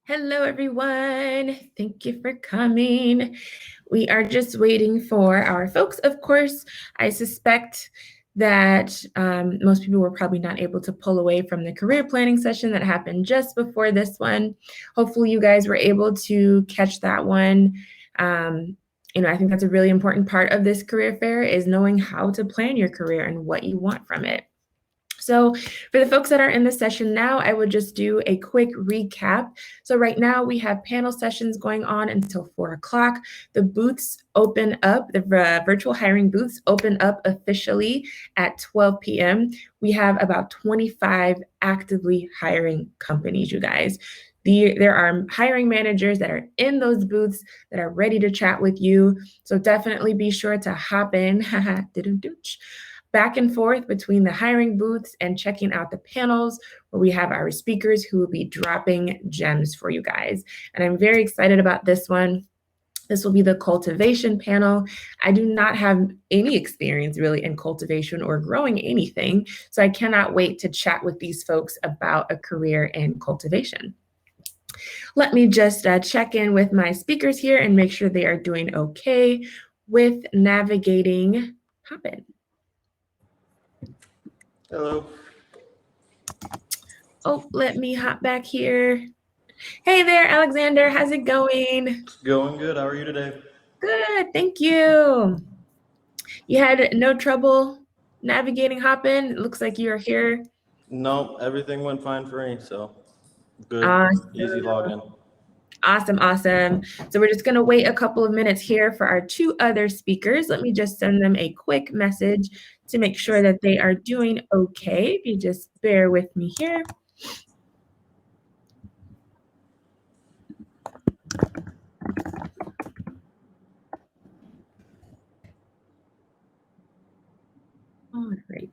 Hello, everyone. Thank you for coming. We are just waiting for our folks. Of course, I suspect that most people were probably not able to pull away from the career planning session that happened just before this one. Hopefully, you guys were able to catch that one. I think that's a really important part of this career fair is knowing how to plan your career and what you want from it. So for the folks that are in the session now, I would just do a quick recap. So right now we have panel sessions going on until 4 o'clock. The booths open up, the virtual hiring booths open up officially at 12 p.m. We have about 25 actively hiring companies, you guys. There are hiring managers that are in those booths that are ready to chat with you. So definitely be sure to hop in. Back and forth between the hiring booths and checking out the panels where we have our speakers who will be dropping gems for you guys. And I'm very excited about this one. This will be the cultivation panel. I do not have any experience really in cultivation or growing anything, so I cannot wait to chat with these folks about a career in cultivation. Let me just check in with my speakers here and make sure they are doing okay with navigating Hopin. Hello. Oh, let me hop back here. Hey there, Alexander. How's it going? Going good. How are you today? Good, thank you. You had no trouble navigating Hopin? It looks like you're here. No, everything went fine for me, so good. Awesome. Easy login. Awesome. So we're just going to wait a couple of minutes here for our two other speakers. Let me just send them a quick message to make sure that they are doing okay. If you just bear with me here. All right.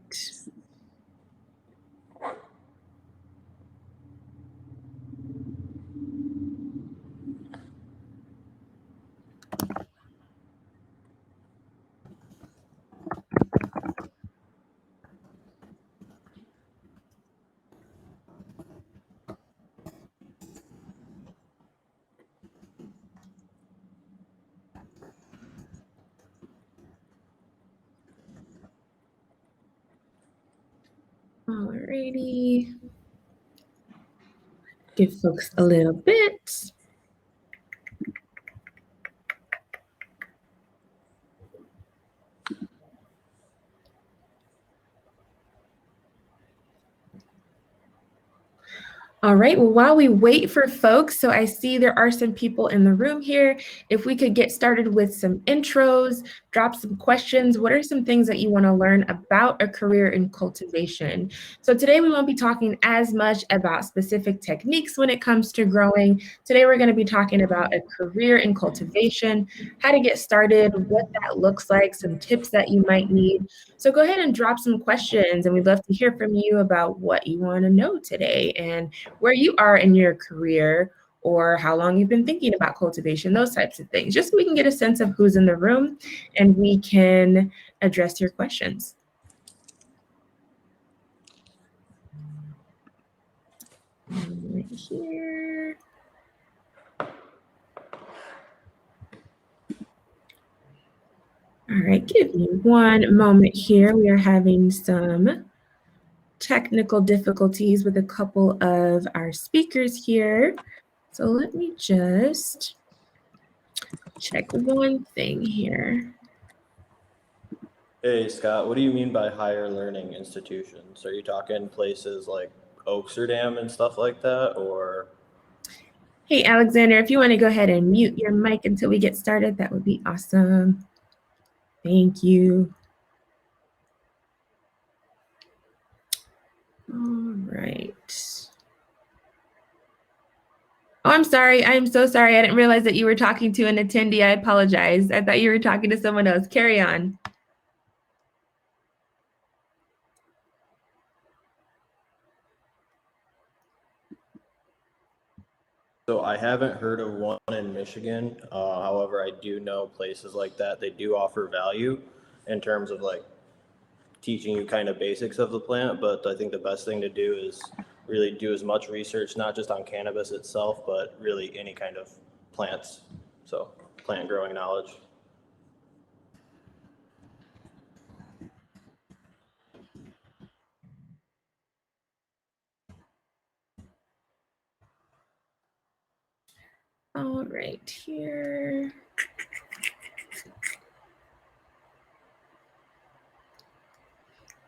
Alrighty. Give folks a little bit. All right, well, while we wait for folks, so I see there are some people in the room here. If we could get started with some intros, drop some questions. What are some things that you want to learn about a career in cultivation? So today we won't be talking as much about specific techniques when it comes to growing. Today we're going to be talking about a career in cultivation, how to get started, what that looks like, some tips that you might need. So go ahead and drop some questions, and we'd love to hear from you about what you want to know today and where you are in your career or how long you've been thinking about cultivation, those types of things, just so we can get a sense of who's in the room and we can address your questions. Right here. All right, give me one moment here. We are having some technical difficulties with a couple of our speakers here. So let me just check one thing here. Hey, Scott, what do you mean by higher learning institutions? Are you talking places like Oaksterdam and stuff like that, or? Hey, Alexander, if you want to go ahead and mute your mic until we get started, that would be awesome. Thank you. All right. Oh, I'm sorry. I'm so sorry. I didn't realize that you were talking to an attendee. I apologize. I thought you were talking to someone else. Carry on. So I haven't heard of one in Michigan. However, I do know places like that. They do offer value in terms of like teaching you kind of basics of the plant, but I think the best thing to do is really do as much research, not just on cannabis itself, but really any kind of plants. So plant growing knowledge. All right, here.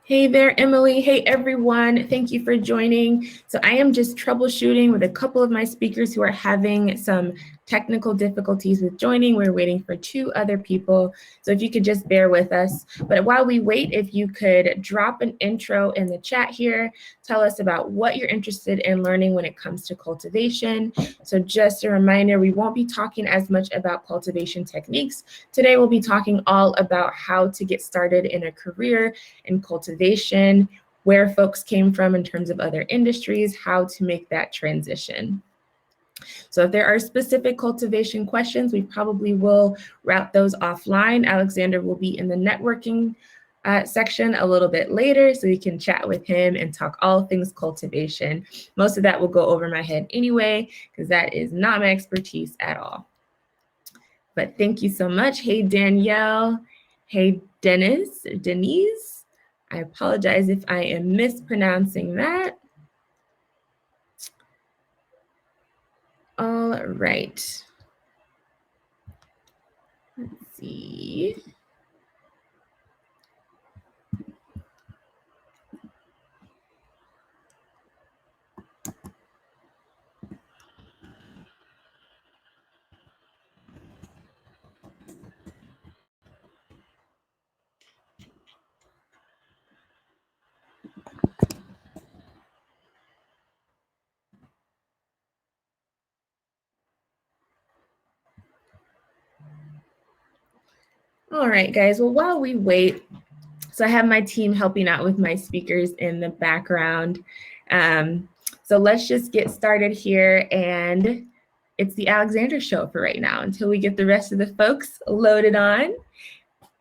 Hey there, Emily. Hey, everyone. Thank you for joining. So I am just troubleshooting with a couple of my speakers who are having some technical difficulties with joining. We're waiting for 2 other people. So if you could just bear with us. But while we wait, if you could drop an intro in the chat here, tell us about what you're interested in learning when it comes to cultivation. So just a reminder, we won't be talking as much about cultivation techniques. Today, we'll be talking all about how to get started in a career in cultivation, where folks came from in terms of other industries, how to make that transition. So if there are specific cultivation questions, we probably will route those offline. Alexander will be in the networking section a little bit later, so we can chat with him and talk all things cultivation. Most of that will go over my head anyway, because that is not my expertise at all. But thank you so much. Hey, Danielle. Hey, Denise. I apologize if I am mispronouncing that. All right. Let's see. All right, guys. Well, while we wait, so I have my team helping out with my speakers in the background. So let's just get started here. And it's the Alexander show for right now. Until we get the rest of the folks loaded on,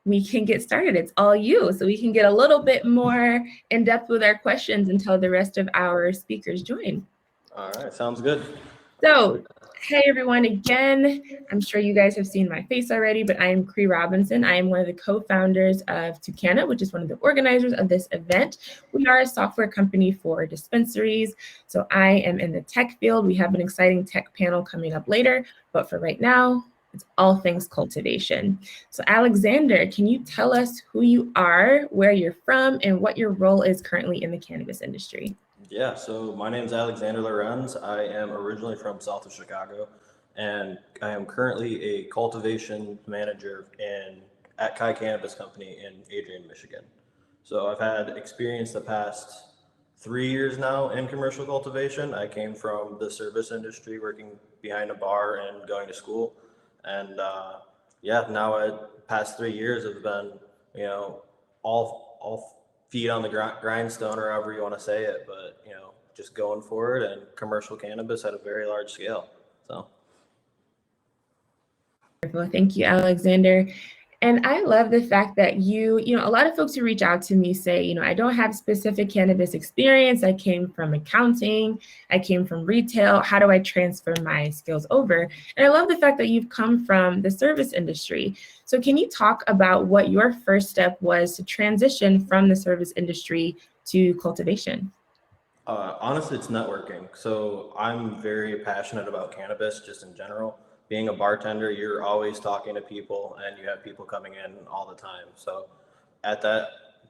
we can get started. It's all you. So we can get a little bit more in depth with our questions until the rest of our speakers join. All right, sounds good. So, hey everyone, again, I'm sure you guys have seen my face already, but I am Cree Robinson. I am one of the co-founders of touCanna, which is one of the organizers of this event. We are a software company for dispensaries. So I am in the tech field. We have an exciting tech panel coming up later, but for right now, it's all things cultivation. So Alexander, can you tell us who you are, where you're from, and what your role is currently in the cannabis industry? Yeah, so my name is Alexander Lorenz. I am originally from south of Chicago, and I am currently a cultivation manager at Cannabis Company in Adrian, Michigan. So I've had experience the past 3 years now in commercial cultivation. I came from the service industry, working behind a bar and going to school, and yeah, now past 3 years have been, all feet on the grindstone, or however you want to say it, but just going forward and commercial cannabis at a very large scale. So Well, thank you, Alexander. And I love the fact that a lot of folks who reach out to me say, I don't have specific cannabis experience. I came from accounting. I came from retail. How do I transfer my skills over? And I love the fact that you've come from the service industry. So can you talk about what your first step was to transition from the service industry to cultivation? honestly, it's networking. So I'm very passionate about cannabis just in general. Being a bartender, you're always talking to people and you have people coming in all the time. So at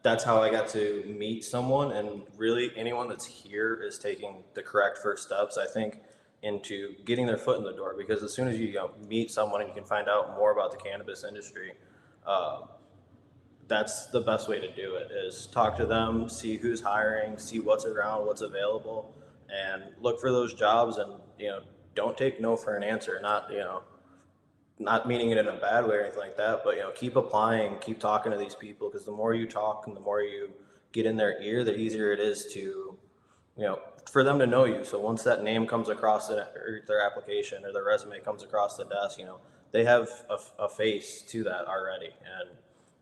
that's how I got to meet someone, and really anyone that's here is taking the correct first steps, I think, into getting their foot in the door, because as soon as you meet someone and you can find out more about the cannabis industry, uh, that's the best way to do it, is talk to them, see who's hiring, see what's around, what's available, and look for those jobs. And don't take no for an answer. Not meaning it in a bad way or anything like that, but keep applying, keep talking to these people, because the more you talk and the more you get in their ear, the easier it is to for them to know you. So once that name comes across their application, or their resume comes across the desk, they have a face to that already, and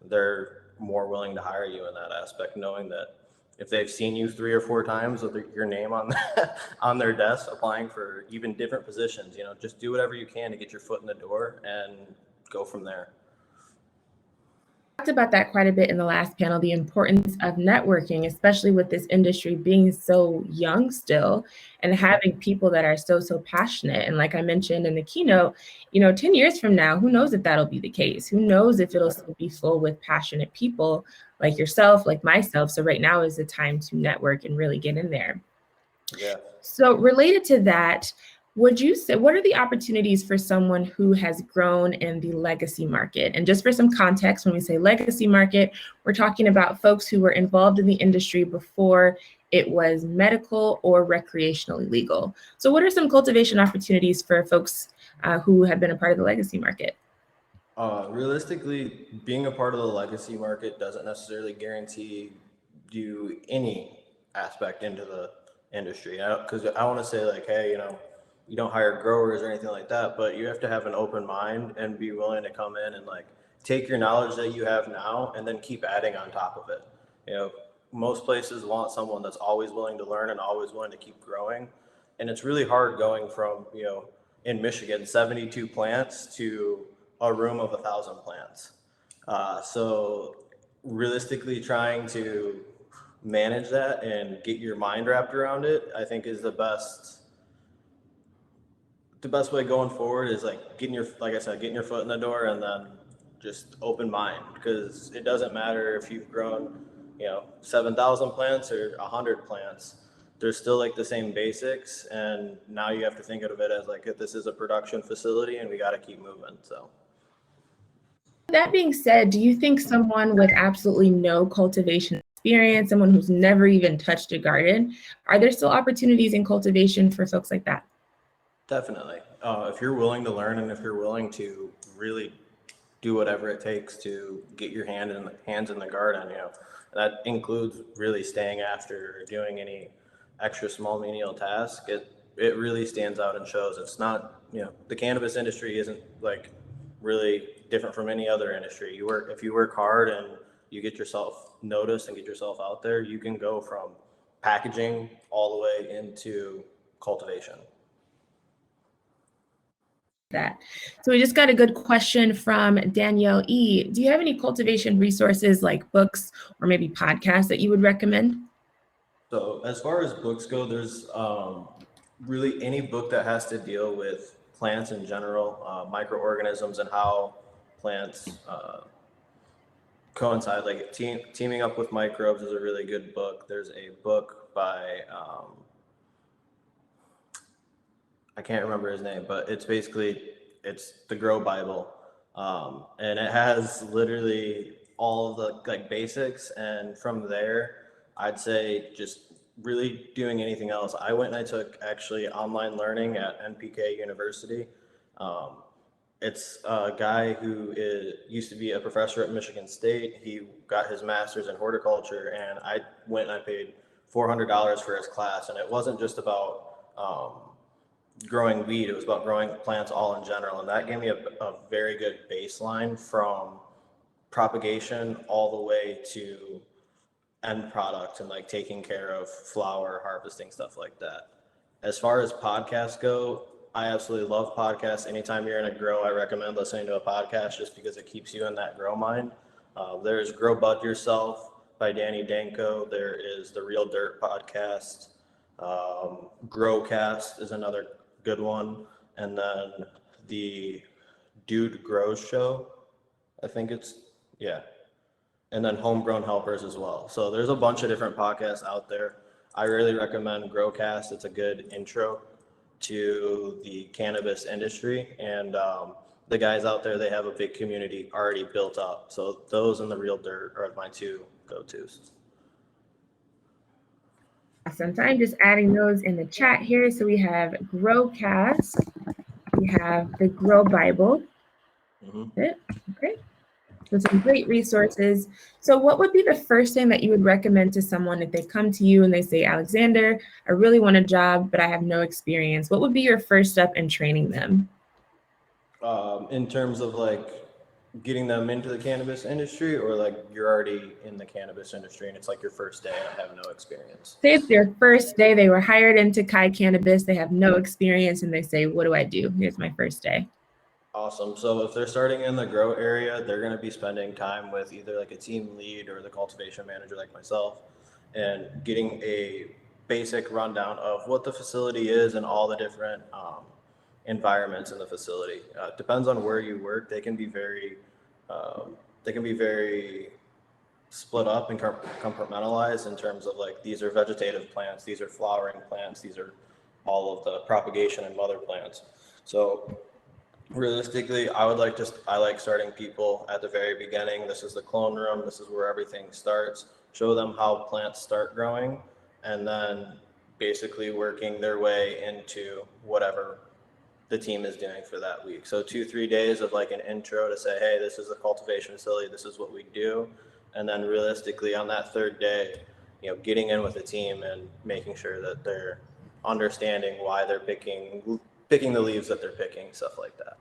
they're more willing to hire you in that aspect, knowing that if they've seen you 3 or 4 times with your name on on their desk applying for even different positions, just do whatever you can to get your foot in the door and go from there. Talked about that quite a bit in the last panel, the importance of networking, especially with this industry being so young still and having people that are so passionate. And like I mentioned in the keynote, 10 years from now, who knows if that'll be the case? Who knows if it'll still be full with passionate people like yourself, like myself. So right now is the time to network and really get in there. Yeah. So related to that, would you say, what are the opportunities for someone who has grown in the legacy market? And just for some context, when we say legacy market, we're talking about folks who were involved in the industry before it was medical or recreationally legal. So what are some cultivation opportunities for folks who have been a part of the legacy market? Realistically, being a part of the legacy market doesn't necessarily guarantee you any aspect into the industry. Because I want to say like, hey, you don't hire growers or anything like that, but you have to have an open mind and be willing to come in and like take your knowledge that you have now and then keep adding on top of it. Most places want someone that's always willing to learn and always willing to keep growing. And it's really hard going from, in Michigan, 72 plants to a room of 1,000 plants. So realistically trying to manage that and get your mind wrapped around it, I think is the best way going forward is like getting your foot in the door and then just open mind, because it doesn't matter if you've grown, 7,000 plants or 100 plants. There's still like the same basics, and now you have to think of it as like, if this is a production facility and we got to keep moving. So that being said, do you think someone with absolutely no cultivation experience, someone who's never even touched a garden, are there still opportunities in cultivation for folks like that? Definitely. If you're willing to learn and if you're willing to really do whatever it takes to get your hands in the garden, that includes really staying after or doing any extra small menial task. It really stands out and shows. It's not, the cannabis industry isn't like really different from any other industry. If you work hard and you get yourself noticed and get yourself out there, you can go from packaging all the way into cultivation. That. So we just got a good question from Danielle E. Do you have any cultivation resources like books or maybe podcasts that you would recommend? So as far as books go, there's really any book that has to deal with plants in general, microorganisms and how plants coincide. Like teaming up with microbes is a really good book. There's a book by I can't remember his name, but it's the Grow Bible, and it has literally all of the like basics. And from there, I'd say just really doing anything else. I went and I took actually online learning at NPK University. It's a guy who used to be a professor at Michigan State. He got his master's in horticulture, and I went and I paid $400 for his class. And it wasn't just about growing weed, it was about growing plants all in general. And that gave me a very good baseline from propagation all the way to end product and like taking care of flower, harvesting, stuff like that. As far as podcasts go, I absolutely love podcasts. Anytime you're in a grow, I recommend listening to a podcast just because it keeps you in that grow mind. There's Grow Bud Yourself by Danny Danko. There is the Real Dirt podcast. Growcast is another good one. And then the Dude Grows Show, I think yeah. And then Homegrown Helpers as well. So there's a bunch of different podcasts out there. I really recommend Growcast. It's a good intro to the cannabis industry. And the guys out there, they have a big community already built up. So those and the Real Dirt are my two go-tos. Awesome. So I'm just adding those in the chat here. So we have Growcast, we have the Grow Bible. Okay. So some great resources. So what would be the first thing that you would recommend to someone if they come to you and they say, Alexander, I really want a job, but I have no experience? What would be your first step in training them? In terms of like getting them into the cannabis industry, or like you're already in the cannabis industry and it's like your first day and I have no experience? Say it's their first day, they were hired into Cannabis, they have no experience, and they say, what do I do? Here's my first day. Awesome. So if they're starting in the grow area, they're going to be spending time with either like a team lead or the cultivation manager like myself, and getting a basic rundown of what the facility is and all the different environments in the facility. Depends on where you work. They can be very split up and compartmentalized in terms of like, these are vegetative plants, these are flowering plants, these are all of the propagation and mother plants. So realistically, I like starting people at the very beginning. This is the clone room. This is where everything starts. Show them how plants start growing, and then basically working their way into whatever the team is doing for that week. So 2-3 days of like an intro to say, hey, this is a cultivation facility. This is what we do. And then realistically on that third day, getting in with the team and making sure that they're understanding why they're picking the leaves that they're picking, stuff like that.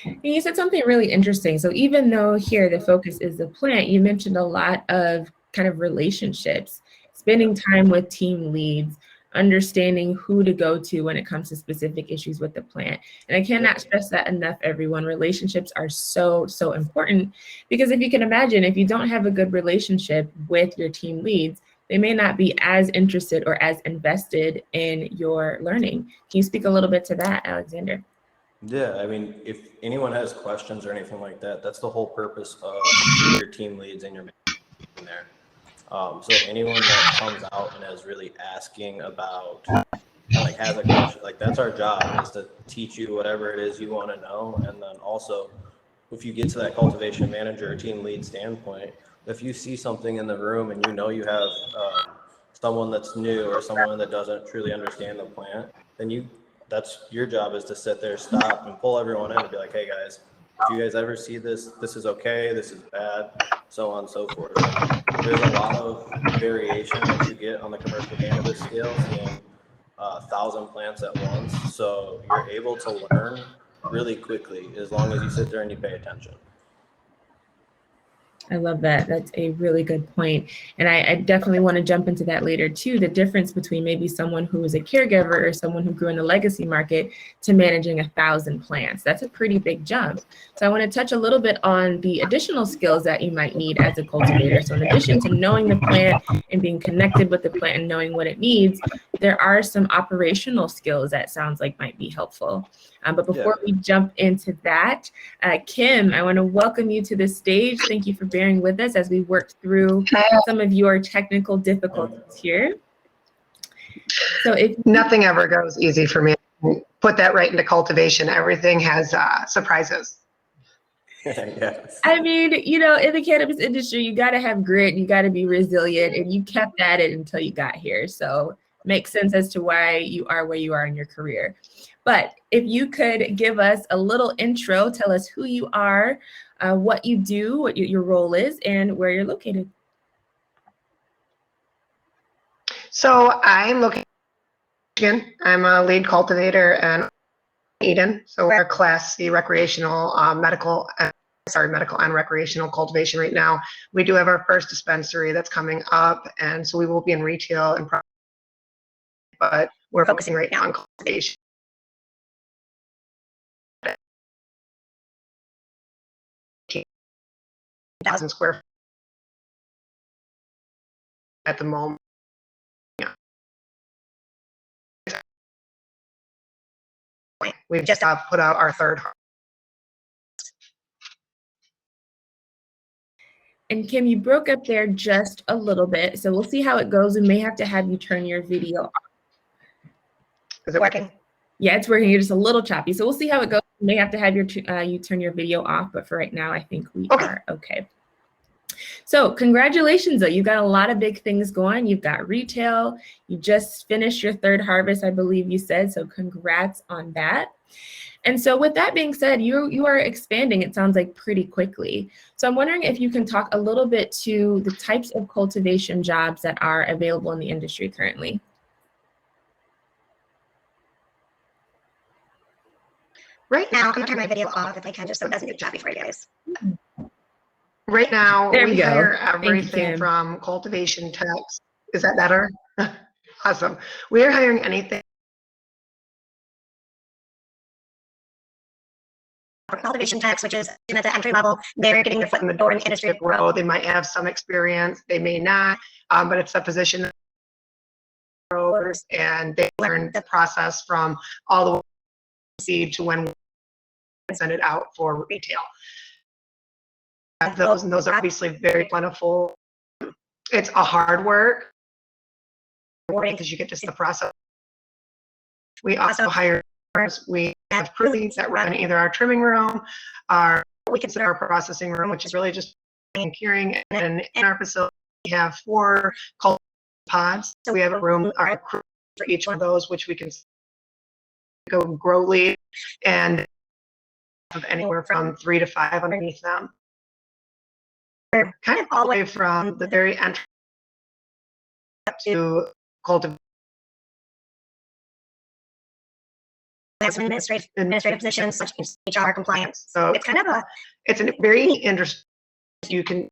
And you said something really interesting. So even though here the focus is the plant, you mentioned a lot of kind of relationships, spending time with team leads, understanding who to go to when it comes to specific issues with the plant. And I cannot stress that enough, everyone. Relationships are so, so important, because if you can imagine, if you don't have a good relationship with your team leads, they may not be as interested or as invested in your learning. Can you speak a little bit to that, Alexander? Yeah, I mean, if anyone has questions or anything like that, that's the whole purpose of your team leads and your in there. So anyone that comes out and is really asking about, like, has a question, like, that's our job, is to teach you whatever it is you want to know. And then also, if you get to that cultivation manager or team lead standpoint, if you see something in the room and you have someone that's new or someone that doesn't truly understand the plant, then that's your job, is to sit there, stop, and pull everyone in and be like, hey guys, do you guys ever see this? This is okay, this is bad, so on and so forth. And there's a lot of variation that you get on the commercial cannabis scale, seeing 1,000 plants at once. So you're able to learn really quickly as long as you sit there and you pay attention. I love that. That's a really good point. And I definitely want to jump into that later too, the difference between maybe someone who is a caregiver or someone who grew in the legacy market to managing 1,000 plants. That's a pretty big jump. So I want to touch a little bit on the additional skills that you might need as a cultivator. So in addition to knowing the plant and being connected with the plant and knowing what it needs, there are some operational skills that sounds like might be helpful. But before we jump into that, Kim, I want to welcome you to the stage. Thank you for bearing with us as we worked through some of your technical difficulties here. So if nothing ever goes easy for me, put that right into cultivation. Everything has surprises. Yes. I mean, in the cannabis industry, you got to have grit, you got to be resilient, and you kept at it until you got here. So makes sense as to why you are where you are in your career. But if you could give us a little intro, tell us who you are, what you do, what your role is, and where you're located. So I'm located in Michigan. I'm a lead cultivator in Eden. So we're Class C recreational, medical and recreational cultivation right now. We do have our first dispensary that's coming up, and so we will be in retail and but we're focusing right now on cultivation. 1,000 square feet at the moment. We've just put out our third. And Kim, you broke up there just a little bit, so we'll see how it goes. We may have to have you turn your video off. Is it working? Yeah, it's working. You're just a little choppy, so we'll see how it goes. We may have to have you turn your video off, but for right now, I think we are okay. So congratulations, though. You've got a lot of big things going. You've got retail. You just finished your third harvest, I believe you said, so congrats on that. And so with that being said, you are expanding, it sounds like, pretty quickly. So I'm wondering if you can talk a little bit to the types of cultivation jobs that are available in the industry currently. Right now, I'm gonna turn my video off if I can, just so it doesn't do choppy for you guys. Right now, There we we go. hire Thank you, everything Kim. from cultivation techs. Is that better? Awesome. We are hiring anything from cultivation techs, which is at the entry level. They're getting their foot in the door in the industry to grow. They might have some experience, they may not, but it's a position that growers, and they learn the process from all the way from seed to when we send it out for retail. Those are obviously very plentiful. It's a hard work because you get to see the process. We also hire, we have crew leads that run either our trimming room, our what we consider our processing room, which is really just and curing. And in our facility, we have 4 cultivation pods. So we have a room, our crew for each one of those, which we can go grow lead, and have anywhere from 3 to 5 underneath them. We're kind of all the way from the very entry to cultivation. Have some administrative positions such as HR compliance. So it's kind of it's a very interesting. You can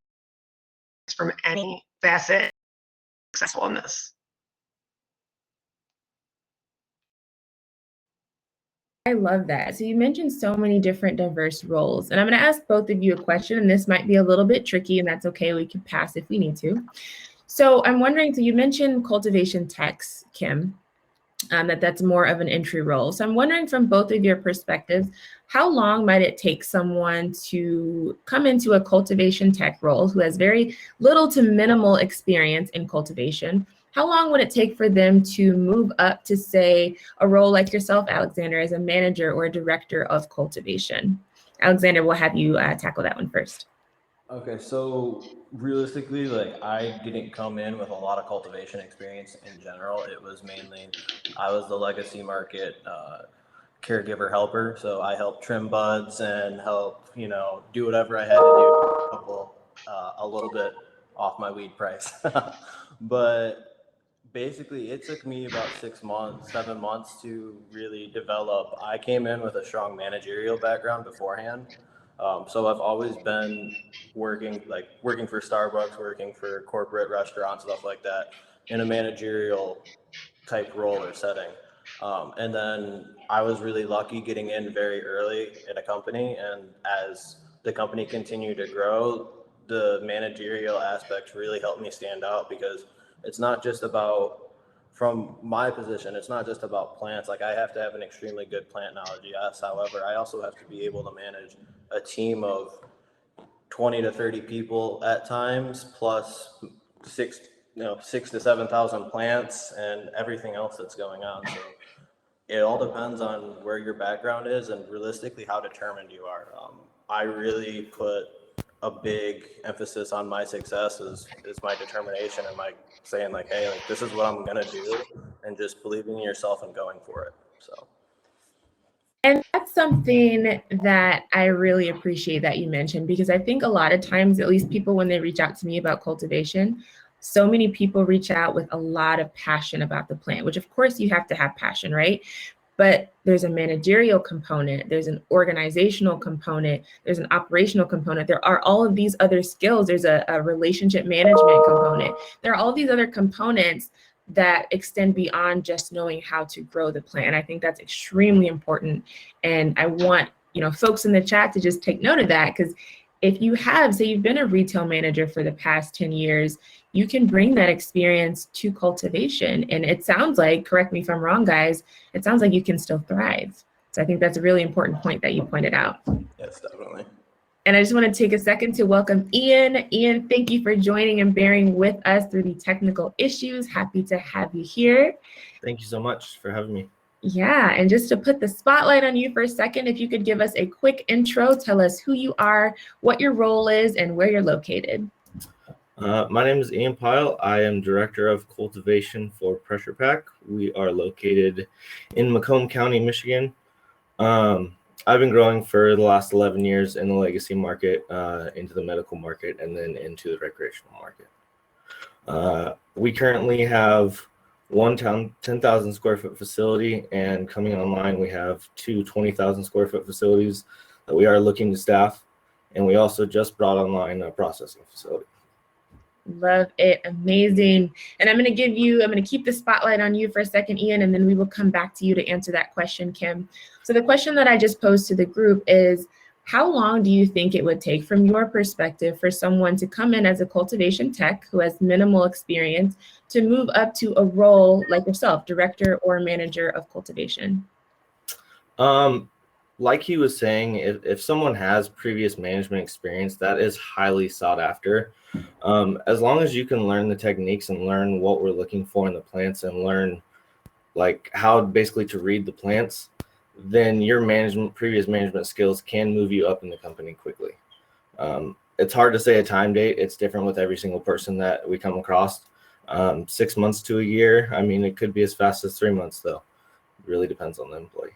from any facet successful in this. I love that. So you mentioned so many different diverse roles, and I'm going to ask both of you a question, and this might be a little bit tricky, and that's okay. We can pass if we need to. So I'm wondering, so you mentioned cultivation techs, Kim, that's more of an entry role. So I'm wondering from both of your perspectives, how long might it take someone to come into a cultivation tech role who has very little to minimal experience in cultivation? How long would it take for them to move up to, say, a role like yourself, Alexander, as a manager or a director of cultivation? Alexander, we'll have you tackle that one first. Okay, so realistically, like I didn't come in with a lot of cultivation experience in general. It was mainly, I was the legacy market caregiver helper. So I helped trim buds and help, do whatever I had to do, a little bit off my weed price. But basically, it took me about 6 months, 7 months to really develop. I came in with a strong managerial background beforehand. So I've always been working for Starbucks, working for corporate restaurants, stuff like that, in a managerial type role or setting. And then I was really lucky getting in very early in a company. And as the company continued to grow, the managerial aspects really helped me stand out, because it's not just about, from my position, it's not just about plants. Like I have to have an extremely good plant knowledge, yes. However, I also have to be able to manage a team of 20 to 30 people at times, plus 6 to 7,000 plants and everything else that's going on. So it all depends on where your background is and realistically how determined you are. I really put a big emphasis on my success is my determination and my saying like, hey, like this is what I'm gonna do, and just believing in yourself and going for it. So. And that's something that I really appreciate that you mentioned, because I think a lot of times, at least people, when they reach out to me about cultivation, so many people reach out with a lot of passion about the plant, which of course you have to have passion, right? But there's a managerial component, there's an organizational component, there's an operational component. There are all of these other skills. There's a relationship management component. There are all these other components that extend beyond just knowing how to grow the plant. And I think that's extremely important. And I want, folks in the chat to just take note of that, because if you have, say you've been a retail manager for the past 10 years, you can bring that experience to cultivation. And it sounds like, correct me if I'm wrong, guys, it sounds like you can still thrive. So I think that's a really important point that you pointed out. Yes, definitely. And I just want to take a second to welcome Ian. Ian, thank you for joining and bearing with us through the technical issues. Happy to have you here. Thank you so much for having me. Yeah, and just to put the spotlight on you for a second, if you could give us a quick intro, tell us who you are, what your role is, and where you're located. My name is Ian Pyle. I am Director of Cultivation for Pressure Pack. We are located in Macomb County, Michigan. I've been growing for the last 11 years in the legacy market, into the medical market, and then into the recreational market. We currently have one 10,000 square foot facility, and coming online, we have two 20,000 square foot facilities that we are looking to staff. And we also just brought online a processing facility. Love it. Amazing. And I'm going to keep the spotlight on you for a second, Ian, and then we will come back to you to answer that question, Kim. So the question that I just posed to the group is, how long do you think it would take from your perspective for someone to come in as a cultivation tech who has minimal experience to move up to a role like yourself, director or manager of cultivation? Like he was saying, if someone has previous management experience, that is highly sought after. As long as you can learn the techniques and learn what we're looking for in the plants and learn like how basically to read the plants, then your previous management skills can move you up in the company quickly. It's hard to say a time date. It's different with every single person that we come across. 6 months to a year. I mean, it could be as fast as 3 months though. It really depends on the employee.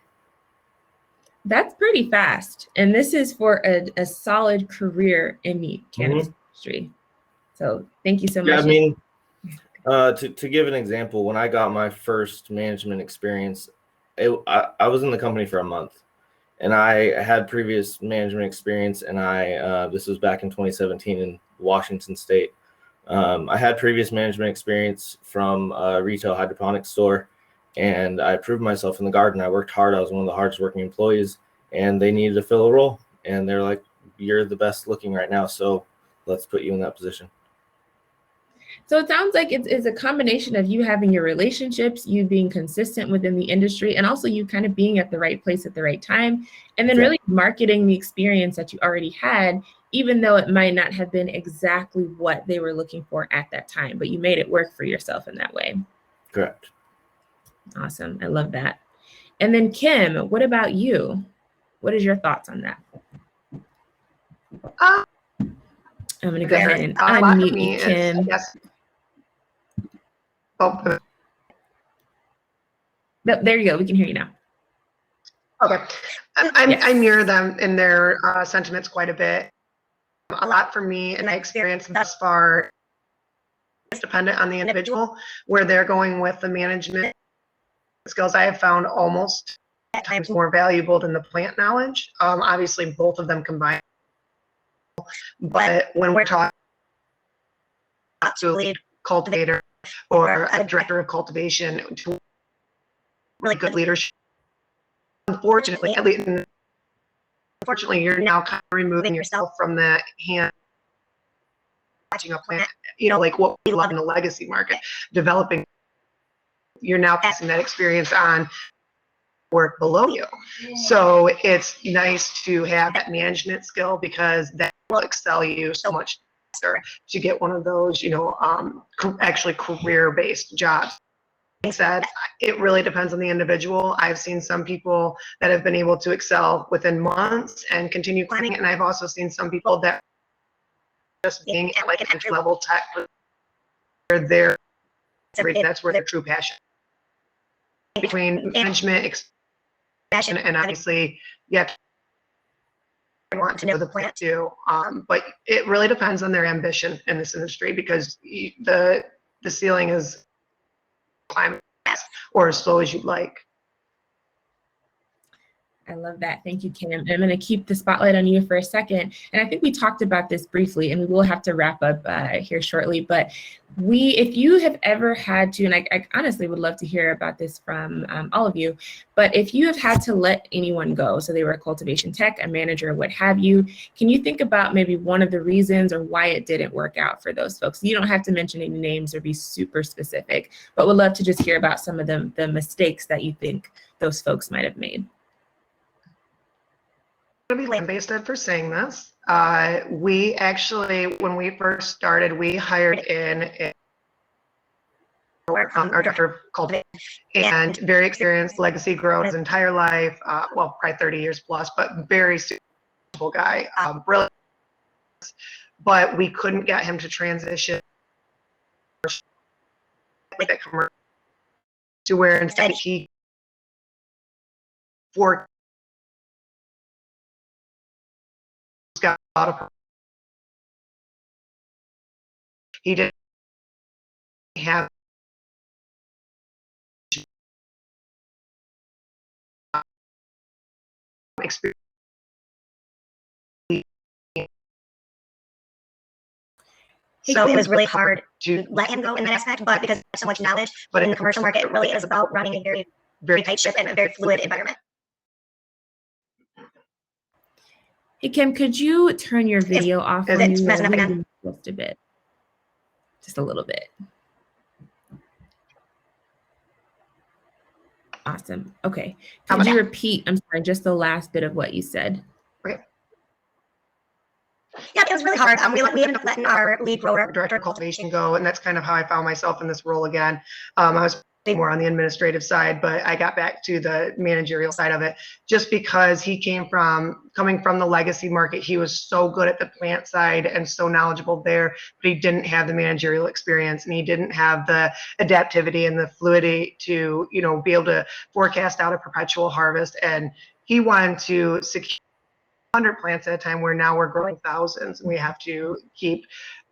That's pretty fast. And this is for a solid career in the cannabis industry. So thank you so much. Yeah, I mean, to give an example, when I got my first management experience, I was in the company for a month, and I had previous management experience, and this was back in 2017 in Washington State. I had previous management experience from a retail hydroponics store, and I proved myself in the garden. I worked hard. I was one of the hardest working employees, and they needed to fill a role, and they're like, "You're the best looking right now, so let's put you in that position." So it sounds like it's a combination of you having your relationships, you being consistent within the industry, and also you kind of being at the right place at the right time, and then really marketing the experience that you already had, even though it might not have been exactly what they were looking for at that time, but you made it work for yourself in that way. Correct. Awesome. I love that. And then Kim, what about you? What is your thoughts on that? I'm going to go ahead and unmute you, Kim. There you go. We can hear you now. Okay. I mirror them in their sentiments quite a bit. A lot for me, and my experience thus far is dependent on the individual, where they're going with the management skills. I have found almost at times more valuable than the plant knowledge. Obviously, both of them combined. But when we're talking to a lead cultivator or a director of cultivation, to really good leadership, unfortunately, you're now kind of removing yourself from the hand watching a plant, like what we love in the legacy market, developing. You're now passing that experience on work below you. So it's nice to have that management skill, because that will excel you so much faster to get one of those, actually career-based jobs. Being said, it really depends on the individual. I've seen some people that have been able to excel within months and continue climbing, and I've also seen some people that just being at like an entry-level tech, that's where their true passion between management passion, and obviously you have to want to know the plant too. But it really depends on their ambition in this industry, because the ceiling is climbing fast or as slow as you'd like. I love that. Thank you, Kim. And I'm going to keep the spotlight on you for a second. And I think we talked about this briefly, and we will have to wrap up here shortly. But if you have ever had to, and I honestly would love to hear about this from all of you, but if you have had to let anyone go, so they were a cultivation tech, a manager, what have you, can you think about maybe one of the reasons or why it didn't work out for those folks? You don't have to mention any names or be super specific, but would love to just hear about some of the mistakes that you think those folks might have made. To be lambasted for saying this. We actually, when we first started, we hired in our director of cultivation, and very experienced, legacy grown his entire life, well, probably 30 years plus, but very suitable guy, brilliant. But we couldn't get him to transition to where instead he worked got a lot of, he didn't have experience. So it was really hard to let him go in that aspect, but because there's so much knowledge, but in the commercial market, it really is about running a very, very tight ship and a very fluid environment. Hey, Kim, could you turn your video off? Is it messing up again? Just a bit. Just a little bit. Awesome. Okay. Could you repeat, I'm sorry, just the last bit of what you said? Okay. Yeah, it was really hard. We ended up letting our lead grower, director of cultivation, go, and that's kind of how I found myself in this role again. I was more on the administrative side, but I got back to the managerial side of it just because he coming from the legacy market. He was so good at the plant side and so knowledgeable there, but he didn't have the managerial experience, and he didn't have the adaptivity and the fluidity to, you know, be able to forecast out a perpetual harvest. And he wanted to secure 100 plants at a time, where now we're growing thousands and we have to keep,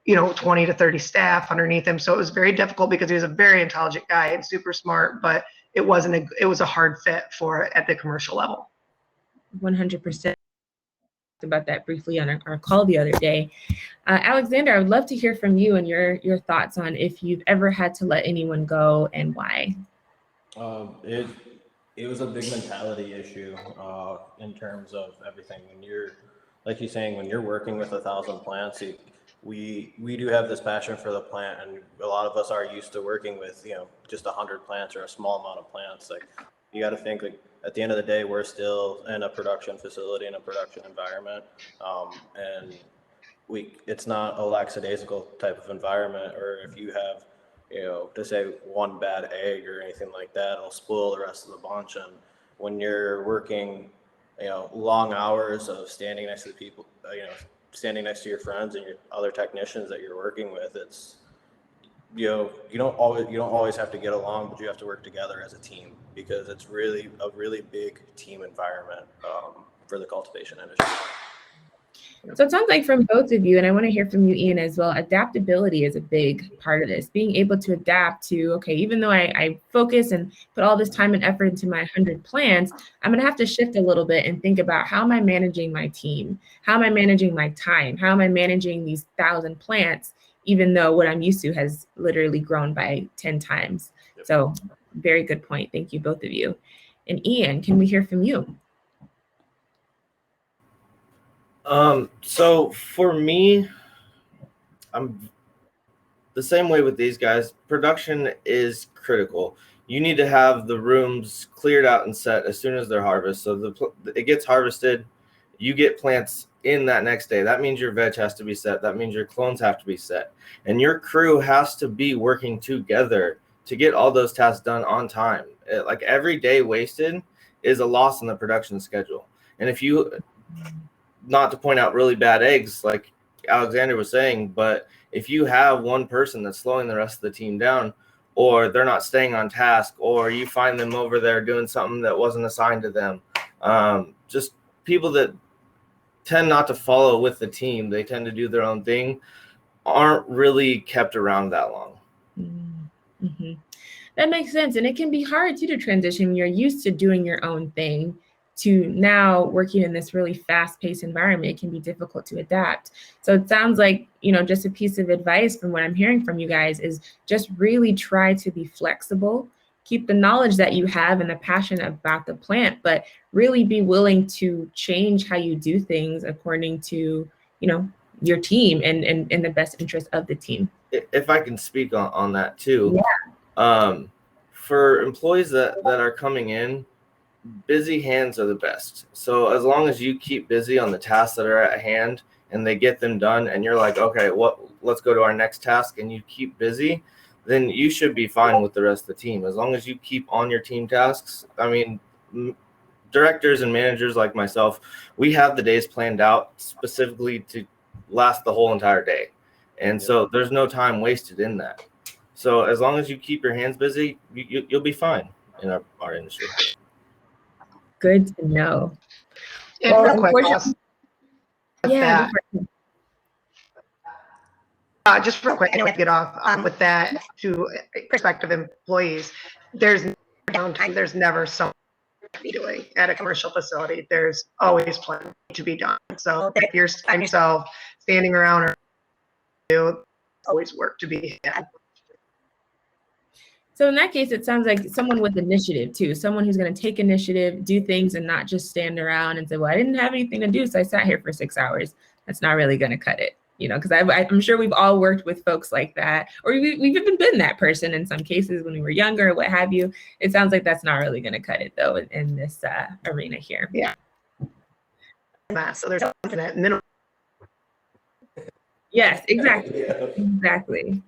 you know, 20 to 30 staff underneath him. So it was very difficult because he was a very intelligent guy and super smart, but it was a hard fit for at the commercial level. 100%. About that briefly on our call the other day. Alexander, I would love to hear from you and your thoughts on if you've ever had to let anyone go and why. It was a big mentality issue in terms of everything. When you're, like you're saying, when you're working with 1,000 plants, we do have this passion for the plant, and a lot of us are used to working with, you know, just 100 plants or a small amount of plants. Like, you got to think, like, at the end of the day, we're still in a production facility, in a production environment, and it's not a lackadaisical type of environment. Or if you have, you know, to say one bad egg or anything like that, it'll spoil the rest of the bunch. And when you're working, you know, long hours of standing next to the people, you know, standing next to your friends and your other technicians that you're working with, it's, you know, you don't always have to get along, but you have to work together as a team, because it's really a really big team environment for the cultivation industry. So it sounds like from both of you, and I want to hear from you, Ian, as well, adaptability is a big part of this. Being able to adapt to, okay, even though I focus and put all this time and effort into my 100 plants, I'm going to have to shift a little bit and think about, how am I managing my team? How am I managing my time? How am I managing these 1,000 plants, even though what I'm used to has literally grown by 10 times? Yep. So very good point. Thank you, both of you. And Ian, can we hear from you? So for me, I'm the same way with these guys. Production is critical. You need to have the rooms cleared out and set as soon as they're harvested. So it gets harvested, you get plants in that next day. That means your veg has to be set. That means your clones have to be set. And your crew has to be working together to get all those tasks done on time. Like, every day wasted is a loss in the production schedule. And if you, not to point out really bad eggs, like Alexander was saying, but if you have one person that's slowing the rest of the team down, or they're not staying on task, or you find them over there doing something that wasn't assigned to them, just people that tend not to follow with the team, they tend to do their own thing, aren't really kept around that long. Mm-hmm. That makes sense. And it can be hard too to transition. You're used to doing your own thing to now working in this really fast-paced environment. It can be difficult to adapt. So it sounds like, you know, just a piece of advice from what I'm hearing from you guys is just really try to be flexible, keep the knowledge that you have and the passion about the plant, but really be willing to change how you do things according to, you know, your team and in the best interest of the team. If I can speak on that too. Yeah. For employees that are coming in, busy hands are the best. So as long as you keep busy on the tasks that are at hand and they get them done, and you're like, okay, let's go to our next task, and you keep busy, then you should be fine with the rest of the team. As long as you keep on your team tasks. I mean, directors and managers like myself, we have the days planned out specifically to last the whole entire day. And so there's no time wasted in that. So as long as you keep your hands busy, you'll be fine in our industry. Good to know. And well, real quick, yeah. Just real quick, I know we have to get off with that to prospective employees. There's never downtime. There's never some be doing at a commercial facility. There's always plenty to be done. So if you're finding yourself standing around or there's always work to be had. So in that case, it sounds like someone with initiative too, someone who's going to take initiative, do things, and not just stand around and say, well, I didn't have anything to do, so I sat here for 6 hours. That's not really going to cut it, you know, because I'm sure we've all worked with folks like that, or we've even been that person in some cases when we were younger or what have you. It sounds like that's not really going to cut it though in this arena here. Yeah. So there's something that minimum. Yes, exactly. Exactly.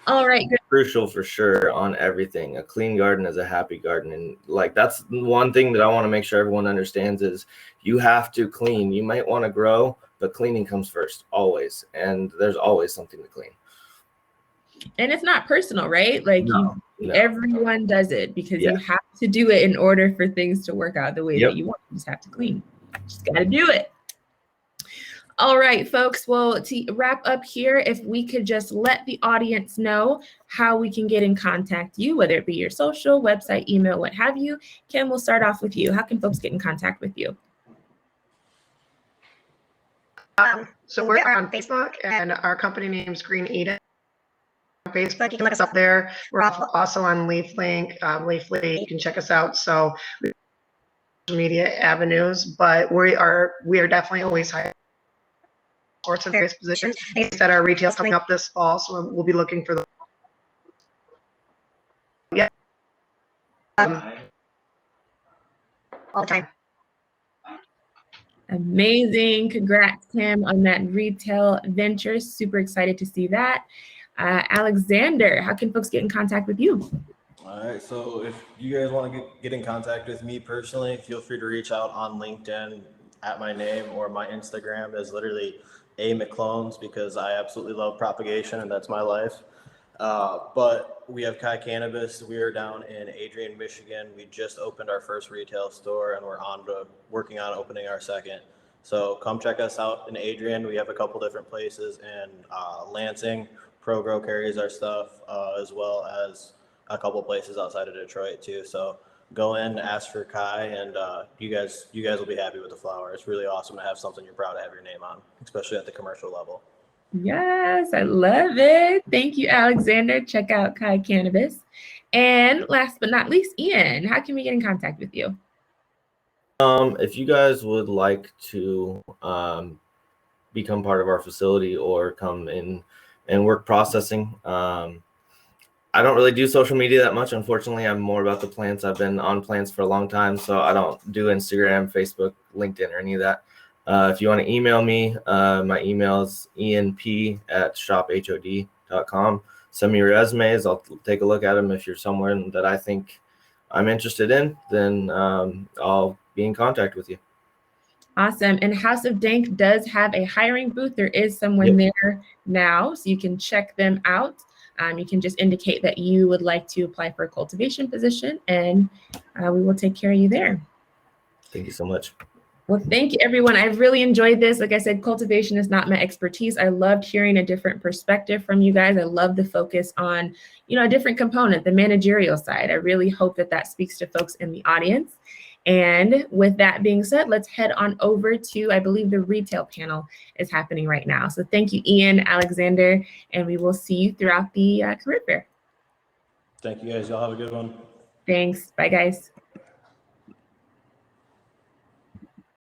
All right. Good. Crucial for sure on everything. A clean garden is a happy garden. And like, that's one thing that I want to make sure everyone understands is you have to clean. You might want to grow, but cleaning comes first always. And there's always something to clean. And it's not personal, right? Like No. Everyone does it because you have to do it in order for things to work out the way that you want. You just have to clean. Just got to do it. All right, folks. Well, to wrap up here, if we could just let the audience know how we can get in contact you, whether it be your social, website, email, what have you. Kim, we'll start off with you. How can folks get in contact with you? So we're on Facebook, and our company name is Green Eden. On Facebook, you can look us up there. We're also on LeafLink. LeafLink, you can check us out. So media avenues, but we are definitely always hiring sorts of various positions. Like I said, our retail's coming up this fall, so we'll be looking for the all the time. Amazing. Congrats, Kim, on that retail venture. Super excited to see that. Alexander, how can folks get in contact with you? All right, so if you guys want to get in contact with me personally, feel free to reach out on LinkedIn at my name, or my Instagram is literally A McClones, because I absolutely love propagation and that's my life. But we have Cannabis. We are down in Adrian, Michigan. We just opened our first retail store and we're working on opening our second. So come check us out in Adrian. We have a couple different places, and Lansing, ProGrow carries our stuff, as well as a couple places outside of Detroit too. So go in, ask for Kai, and you guys will be happy with the flower. It's really awesome to have something you're proud to have your name on, especially at the commercial level. Yes, I love it. Thank you, Alexander. Check out Kai Cannabis. And last but not least, Ian, how can we get in contact with you? If you guys would like to become part of our facility or come in and work processing, I don't really do social media that much. Unfortunately, I'm more about the plants. I've been on plants for a long time, so I don't do Instagram, Facebook, LinkedIn, or any of that. If you want to email me, my email is enp@shophod.com. Send me your resumes. I'll take a look at them. If you're somewhere that I think I'm interested in, then I'll be in contact with you. Awesome. And House of Dank does have a hiring booth. There is someone there now, so you can check them out. You can just indicate that you would like to apply for a cultivation position, and we will take care of you there. Thank you so much. Well, thank you, everyone. I've really enjoyed this. Like I said, cultivation is not my expertise. I loved hearing a different perspective from you guys. I love the focus on, a different component, the managerial side. I really hope that that speaks to folks in the audience. And with that being said, let's head on over to, I believe the retail panel is happening right now. So thank you, Ian, Alexander, and we will see you throughout the career fair. Thank you, guys. Y'all have a good one. Thanks. Bye, guys.